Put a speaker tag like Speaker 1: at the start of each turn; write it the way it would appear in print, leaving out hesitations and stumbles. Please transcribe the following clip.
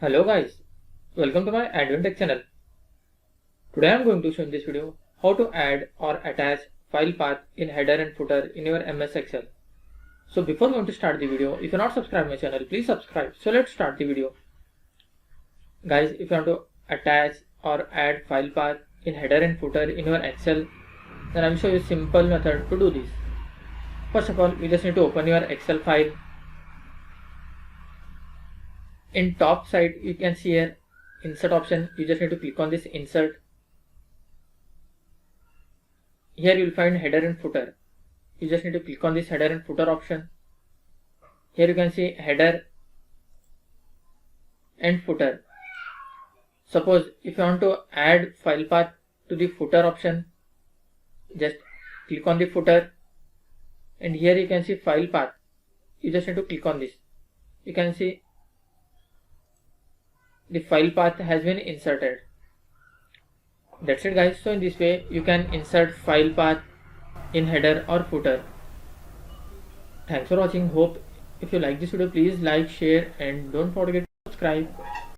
Speaker 1: Hello guys, welcome to my Advent Tech channel. Today I am going to show in this video how to add or attach file path in header and footer in your MS Excel. So before going to start the video, if you are not subscribed my channel, please subscribe. So let's start the video. Guys, if you want to attach or add file path in header and footer in your Excel, then I will show you a simple method to do this. First of all, you just need to open your Excel file. In top side you can see here insert option. You just need to click on this insert. Here you will find header and footer. You just need to click on this header and footer option. Here you can see header and footer. Suppose if you want to add file path to the footer option, just click on the footer, and here you can see file path. You just need to click on this. You can see the file path has been inserted. That's it guys. So in this way you can insert file path in header or footer. Thanks for watching. Hope if you like this video, please like, share, and don't forget to subscribe.